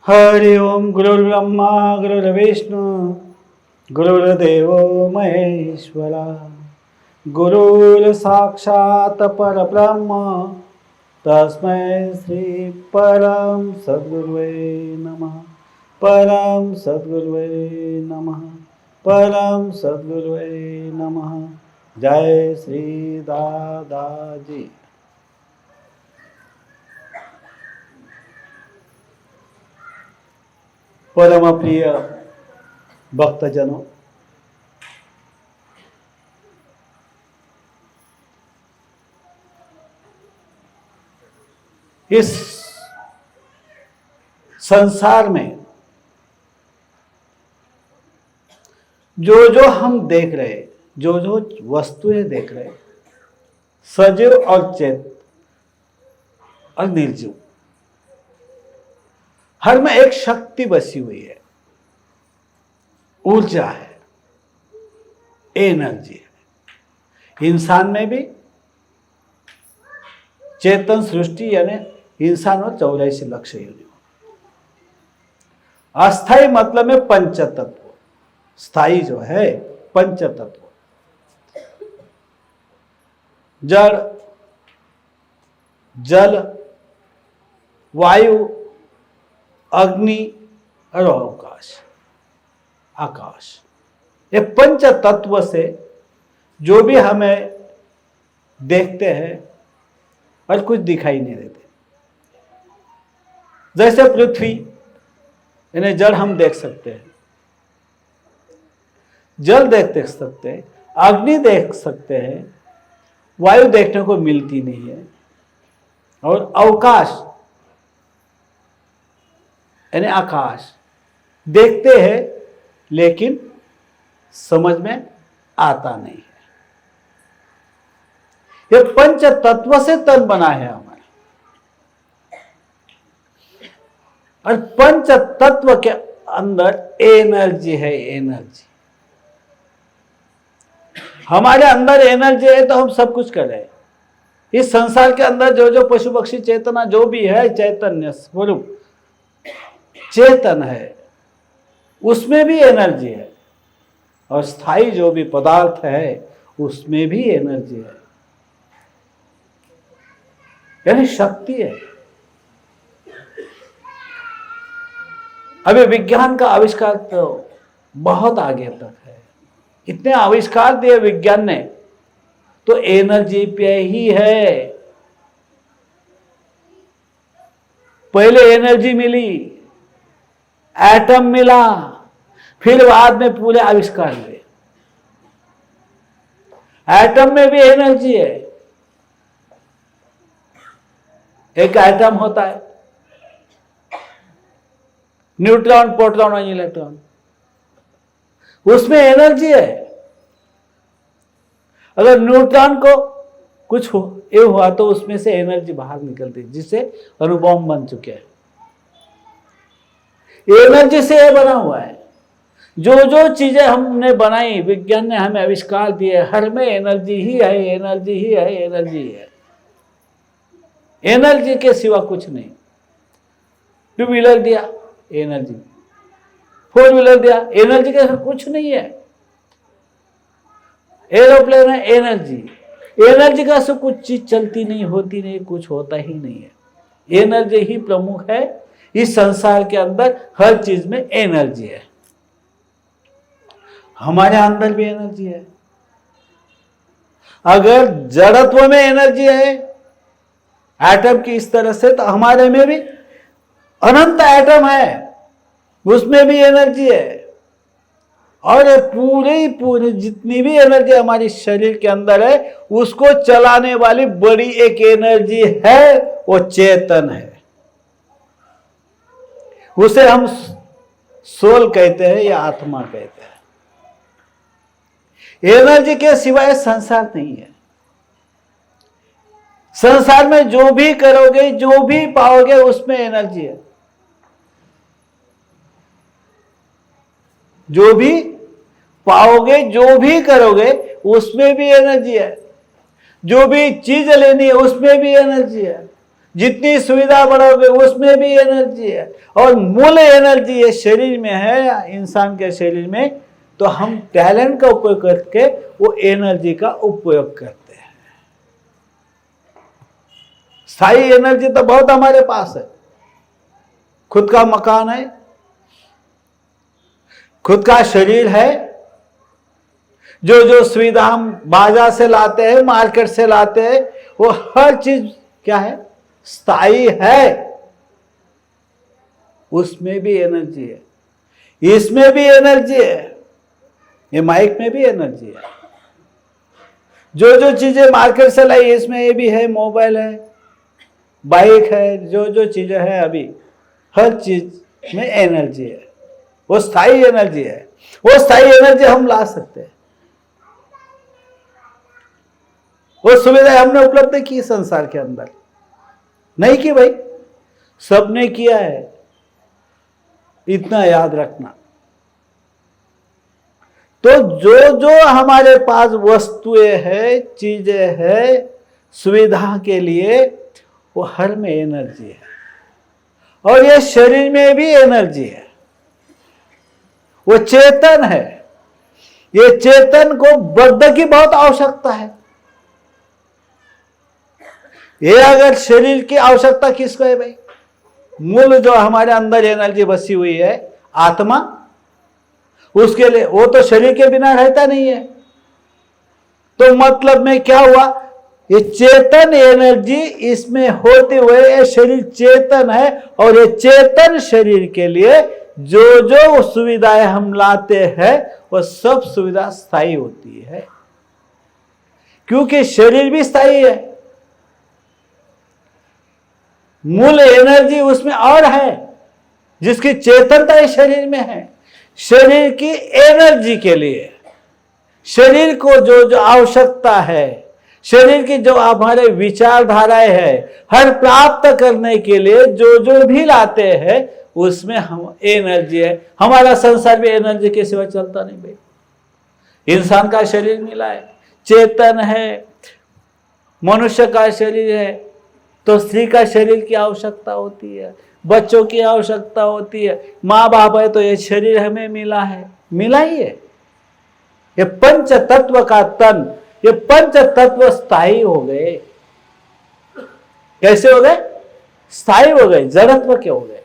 हरि ओम गुरुर्ब्रह्मा गुरुर्विष्णु गुरुर्देवो महेश्वरा गुरुर्साक्षात् परब्रह्म तस्मै श्री परम सद्गुरुवे नमः। परम सद्गुरुवे नमः। परम सद्गुरुवे नमः। जय श्री दादाजी। परम प्रिय भक्तजनों, इस संसार में जो जो हम देख रहे, जो जो वस्तुएं देख रहे, सजीव और चेत और निर्जीव, हर में एक शक्ति बसी हुई है, ऊर्जा है, एनर्जी है। इंसान में भी चेतन सृष्टि यानी इंसान और 84 लक्ष योनियों। अस्थाई मतलब में पंचतत्व, स्थाई जो है पंचतत्व, जड़, जल, वायु, अग्नि और आकाश। ये पंच तत्व से जो भी हमें देखते हैं और कुछ दिखाई नहीं देते। जैसे पृथ्वी यानी जड़ हम देख सकते हैं, जल देख सकते हैं, अग्नि देख सकते हैं, वायु देखने को मिलती नहीं है, और अवकाश यानी आकाश देखते हैं लेकिन समझ में आता नहीं है। यह पंच तत्व से तन बना है हमारा, और पंच तत्व के अंदर एनर्जी है। एनर्जी हमारे अंदर एनर्जी है तो हम सब कुछ कर रहे हैं। इस संसार के अंदर जो जो पशु पक्षी चेतना जो भी है, चैतन्य स्वरूप चेतन है, उसमें भी एनर्जी है, और स्थायी जो भी पदार्थ है उसमें भी एनर्जी है, यानी शक्ति है। अभी विज्ञान का आविष्कार तो बहुत आगे तक है, इतने आविष्कार दिए विज्ञान ने, तो एनर्जी पे ही है। पहले एनर्जी मिली, एटम मिला, फिर बाद में पूरे आविष्कार हुए। एटम में भी एनर्जी है। एक एटम होता है, न्यूट्रॉन, प्रोटॉन और इलेक्ट्रॉन, उसमें एनर्जी है। अगर न्यूट्रॉन को कुछ ये हुआ तो उसमें से एनर्जी बाहर निकलती है, जिससे अणुबॉम्ब बन चुके हैं। एनर्जी से ये बना हुआ है। जो जो चीजें हमने बनाई, विज्ञान ने हमें आविष्कार दिए, हर में एनर्जी ही है, एनर्जी ही है, एनर्जी ही है। एनर्जी के सिवा कुछ नहीं। टू व्हीलर दिया, एनर्जी। फोर व्हीलर दिया, एनर्जी के सिवा कुछ नहीं है। एरोप्लेन है, एनर्जी। एनर्जी का से कुछ चीज चलती नहीं, होती नहीं, कुछ होता ही नहीं है। एनर्जी ही प्रमुख है। इस संसार के अंदर हर चीज में एनर्जी है। हमारे अंदर भी एनर्जी है। अगर जड़त्व में एनर्जी है एटम की इस तरह से, तो हमारे में भी अनंत एटम है, उसमें भी एनर्जी है। और पूरी जितनी भी एनर्जी हमारे शरीर के अंदर है, उसको चलाने वाली बड़ी एक एनर्जी है, वो चेतन है। उसे हम सोल कहते हैं या आत्मा कहते हैं। एनर्जी के सिवाय संसार नहीं है। संसार में जो भी करोगे, जो भी पाओगे, उसमें एनर्जी है। जो भी पाओगे, जो भी करोगे, उसमें भी एनर्जी है। जो भी चीज लेनी है उसमें भी एनर्जी है। जितनी सुविधा बढ़ोगे उसमें भी एनर्जी है, और मूल एनर्जी ये शरीर में है, इंसान के शरीर में। तो हम टैलेंट का उपयोग करके वो एनर्जी का उपयोग करते हैं। स्थायी एनर्जी तो बहुत हमारे पास है। खुद का मकान है, खुद का शरीर है, जो सुविधा हम बाजार से लाते हैं, मार्केट से लाते हैं, वो हर चीज क्या है, स्थायी है। उसमें भी एनर्जी है, इसमें भी एनर्जी है, ये माइक में भी एनर्जी है। जो चीजें मार्केट से लाई इसमें ये भी है, मोबाइल है, बाइक है, जो चीजें है अभी हर चीज में एनर्जी है। वो स्थायी एनर्जी है, वो स्थायी एनर्जी हम ला सकते हैं। वो सुविधा हमने उपलब्ध की संसार के अंदर, नहीं की भाई, सबने किया है, इतना याद रखना। तो जो हमारे पास वस्तुएं है, चीजें है सुविधा के लिए, वो हर में एनर्जी है। और ये शरीर में भी एनर्जी है, वो चेतन है। ये चेतन को बद्ध की बहुत आवश्यकता है। ये अगर शरीर की आवश्यकता किसको है भाई, मूल जो हमारे अंदर एनर्जी बसी हुई है आत्मा, उसके लिए, वो तो शरीर के बिना रहता नहीं है। तो मतलब में क्या हुआ, ये चेतन एनर्जी इसमें होते हुए ये शरीर चेतन है, और ये चेतन शरीर के लिए जो सुविधाएं हम लाते हैं वो सब सुविधा स्थायी होती है, क्योंकि शरीर भी स्थायी है। मूल एनर्जी उसमें और है, जिसकी चेतनता इस शरीर में है। शरीर की एनर्जी के लिए, शरीर को जो आवश्यकता है, शरीर की जो हमारे विचारधाराएं है, हर प्राप्त करने के लिए जो भी लाते हैं उसमें हम एनर्जी है। हमारा संसार भी एनर्जी के सिवा चलता नहीं भाई। इंसान का शरीर मिला है, चेतन है, मनुष्य का शरीर है, तो स्त्री का शरीर की आवश्यकता होती है, बच्चों की आवश्यकता होती है, माँ बाप है, तो ये शरीर हमें मिला है, मिला ही है। ये पंच तत्व का तन, ये पंच तत्व स्थायी हो गए। कैसे हो गए, स्थायी हो गए, जड़त्व के हो गए।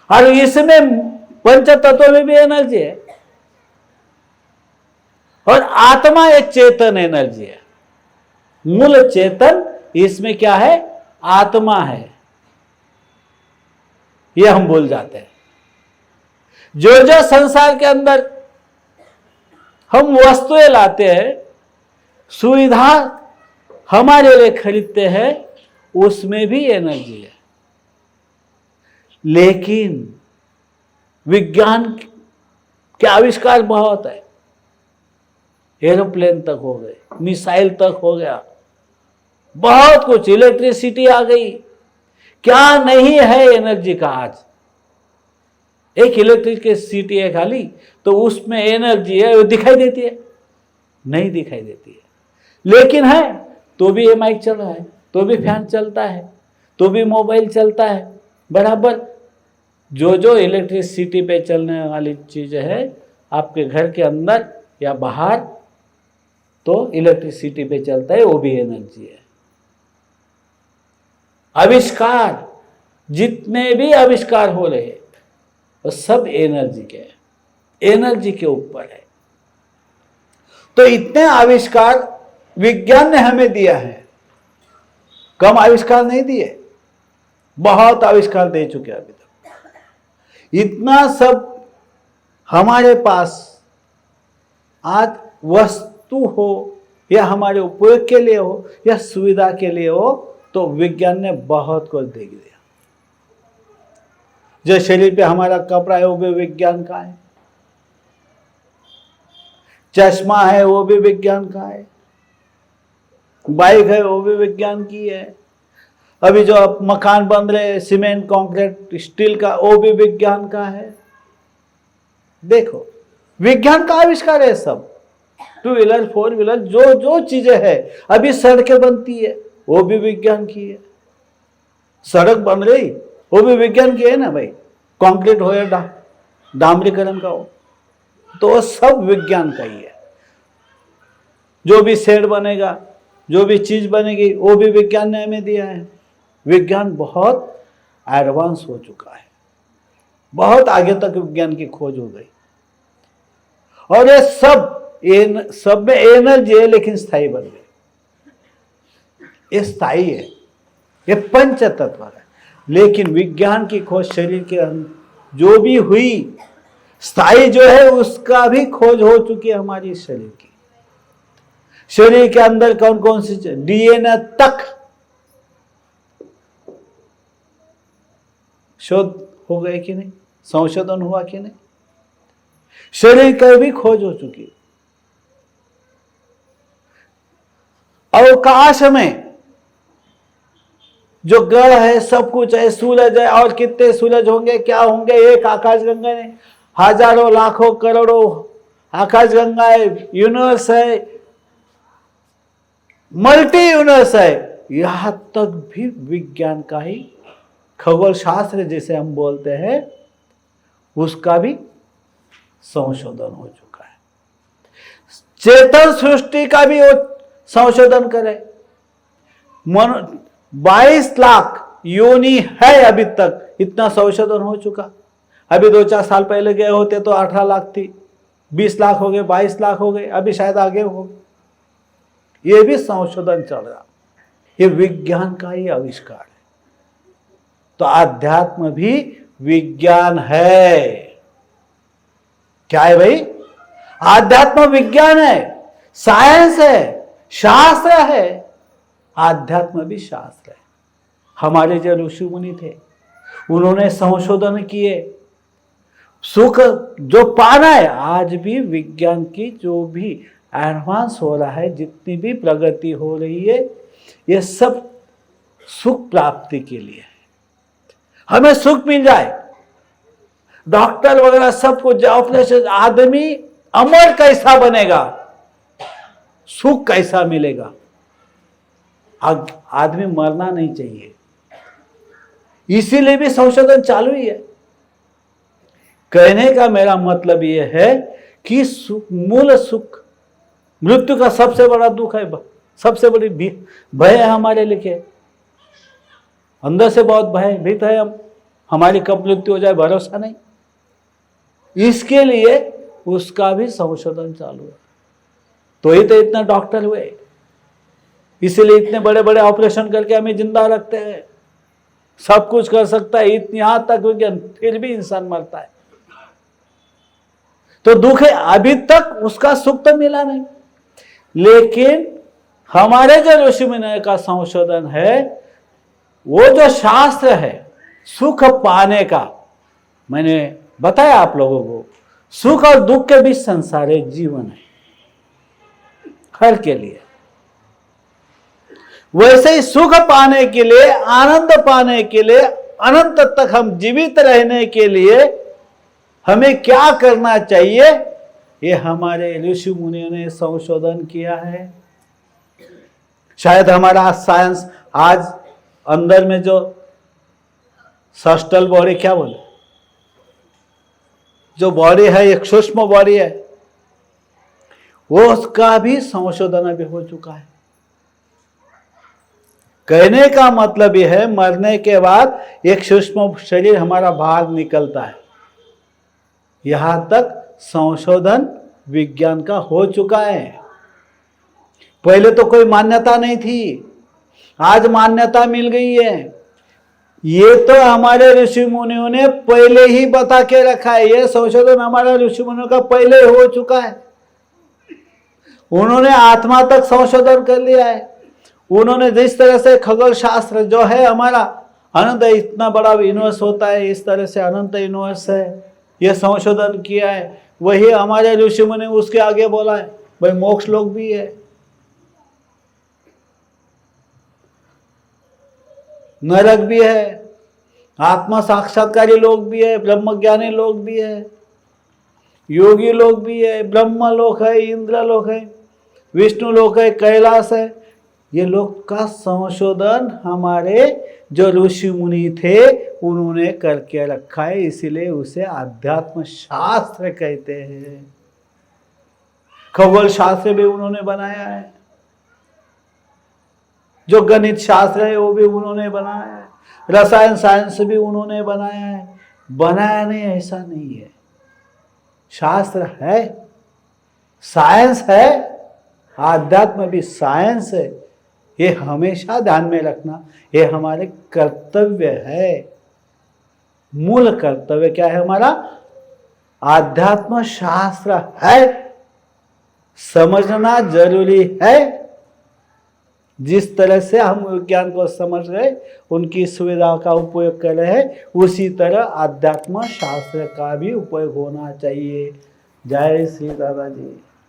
और इसमें पंच तत्व में भी एनर्जी है, और आत्मा एक चेतन एनर्जी है। मूल चेतन इसमें क्या है, आत्मा है, ये हम भूल जाते हैं। जो संसार के अंदर हम वस्तुएं लाते हैं, सुविधा हमारे लिए खरीदते हैं, उसमें भी एनर्जी है। लेकिन विज्ञान के आविष्कार बहुत है, एरोप्लेन तक हो गए, मिसाइल तक हो गया, बहुत कुछ, इलेक्ट्रिसिटी आ गई, क्या नहीं है एनर्जी का। आज एक इलेक्ट्रिसिटी है खाली, तो उसमें एनर्जी है, वो दिखाई देती है, नहीं दिखाई देती है, लेकिन है तो भी ये माइक चल रहा है, तो भी फैन चलता है, तो भी मोबाइल चलता है बराबर। जो इलेक्ट्रिसिटी पे चलने वाली चीजें है आपके घर के अंदर या बाहर, तो इलेक्ट्रिसिटी पे चलता है, वो भी एनर्जी है। आविष्कार, जितने भी आविष्कार हो रहे हैं वो सब एनर्जी के हैं, एनर्जी के ऊपर है। तो इतने आविष्कार विज्ञान ने हमें दिया है, कम आविष्कार नहीं दिए, बहुत आविष्कार दे चुके अभी तक। इतना सब हमारे पास आज वस्तु हो या हमारे उपयोग के लिए हो या सुविधा के लिए हो, तो विज्ञान ने बहुत कुछ दे दिया। जो शरीर पे हमारा कपड़ा है वो भी विज्ञान का है, चश्मा है वो भी विज्ञान का है, बाइक है वो भी विज्ञान की है, अभी जो मकान बन रहे सीमेंट कंक्रीट स्टील का, वो भी विज्ञान का है। देखो विज्ञान का आविष्कार है सब। 2 व्हीलर 4 व्हीलर जो चीजें है, अभी सड़कें बनती है वो भी विज्ञान की है। सड़क बन रही, वो भी विज्ञान की है ना भाई, कंक्रीट हो या डामरीकरण का हो, तो वो सब विज्ञान का ही है। जो भी शेड बनेगा, जो भी चीज बनेगी, वो भी विज्ञान ने हमें दिया है। विज्ञान बहुत एडवांस हो चुका है, बहुत आगे तक विज्ञान की खोज हो गई, और ये सब में एनर्जी है, लेकिन स्थायी बन गई। ये स्थायी है, ये पंच तत्व है। लेकिन विज्ञान की खोज शरीर के अंदर जो भी हुई, स्थायी जो है उसका भी खोज हो चुकी है हमारी शरीर की। शरीर के अंदर कौन कौन सी डीएनए तक शोध हो गए कि नहीं, संशोधन हुआ कि नहीं, शरीर की भी खोज हो चुकी। अवकाश में जो ग्रह है, सब कुछ है, सूरज है, और कितने सूरज होंगे, क्या होंगे, एक आकाशगंगा ने हजारों लाखों करोड़ों आकाशगंगा है, यूनिवर्स है, मल्टी यूनिवर्स है। यहां तक भी विज्ञान का ही, खगोल शास्त्र जिसे हम बोलते हैं, उसका भी संशोधन हो चुका है। चेतन सृष्टि का भी वो संशोधन करे। 22 लाख योनि है अभी तक, इतना संशोधन हो चुका। अभी 2-4 साल पहले गए होते तो 18 लाख थी, 20 लाख हो गए, 22 लाख हो गए, अभी शायद आगे हो। ये भी संशोधन चल रहा, ये विज्ञान का ही आविष्कार है। तो आध्यात्म भी विज्ञान है। क्या है भाई? आध्यात्म विज्ञान है, साइंस है, शास्त्र है। आध्यात्म भी शास्त्र है। हमारे जो ऋषि मुनि थे, उन्होंने संशोधन किए, सुख जो पाना है। आज भी विज्ञान की जो भी एडवांस हो रहा है, जितनी भी प्रगति हो रही है, ये सब सुख प्राप्ति के लिए है। हमें सुख मिल जाए, डॉक्टर वगैरह सब कुछ, ऑपरेशन, आदमी अमर कैसा बनेगा, सुख कैसा मिलेगा। आदमी मरना नहीं चाहिए, इसीलिए भी संशोधन चालू ही है। कहने का मेरा मतलब यह है कि मूल सुख, मृत्यु का सबसे बड़ा दुख है, सबसे बड़ी भय है हमारे लिए। अंदर से बहुत भयभीत है हम, हमारी कब मृत्यु हो जाए भरोसा नहीं। इसके लिए उसका भी संशोधन चालू है। तो ही तो इतना डॉक्टर हुए, इसीलिए इतने बड़े बड़े ऑपरेशन करके हमें जिंदा रखते हैं। सब कुछ कर सकता है, यहां तक विज्ञान, फिर भी इंसान मरता है। तो दुख है, अभी तक उसका सुख तो मिला नहीं। लेकिन हमारे जो ऋषि मुनि का संशोधन है, वो जो शास्त्र है सुख पाने का, मैंने बताया आप लोगों को, सुख और दुख के बीच संसार है, जीवन है हर के लिए। वैसे ही सुख पाने के लिए, आनंद पाने के लिए, अनंत तक हम जीवित रहने के लिए हमें क्या करना चाहिए, ये हमारे ऋषि मुनियों ने संशोधन किया है। शायद हमारा साइंस आज अंदर में जो सस्टल बॉडी, क्या बोले, जो बॉडी है, एक सूक्ष्म बॉडी है, वो उसका भी संशोधन अभी हो चुका है। कहने का मतलब यह है, मरने के बाद एक सूक्ष्म शरीर हमारा बाहर निकलता है। यहां तक संशोधन विज्ञान का हो चुका है। पहले तो कोई मान्यता नहीं थी, आज मान्यता मिल गई है। ये तो हमारे ऋषि मुनियों ने पहले ही बता के रखा है। ये संशोधन हमारे ऋषि मुनियों का पहले हो चुका है। उन्होंने आत्मा तक संशोधन कर लिया है। उन्होंने जिस तरह से खगोल शास्त्र जो है हमारा, अनंत इतना बड़ा यूनिवर्स होता है, इस तरह से अनंत यूनिवर्स है, ये संशोधन किया है। वही हमारे ऋषि मुनि उसके आगे बोला है, भाई मोक्ष लोक भी है, नरक भी है, आत्मा साक्षात्कारी लोग भी है, ब्रह्मज्ञानी लोग भी है, योगी लोग भी है, ब्रह्म लोक है, इंद्र लोक है, विष्णु लोक है, कैलाश है, ये लोग का संशोधन हमारे जो ऋषि मुनि थे उन्होंने करके रखा है, इसीलिए उसे अध्यात्म शास्त्र कहते हैं। खगोल शास्त्र भी उन्होंने बनाया है, जो गणित शास्त्र है वो भी उन्होंने बनाया है, रसायन साइंस भी उन्होंने बनाया है। बनाया नहीं ऐसा नहीं है, शास्त्र है, साइंस है, आध्यात्म भी साइंस है। ये हमेशा ध्यान में रखना, ये हमारे कर्तव्य है। मूल कर्तव्य क्या है हमारा? आध्यात्म शास्त्र है, समझना जरूरी है। जिस तरह से हम विज्ञान को समझ रहे, उनकी सुविधा का उपयोग कर रहे हैं, उसी तरह आध्यात्म शास्त्र का भी उपयोग होना चाहिए। जय श्री दादाजी।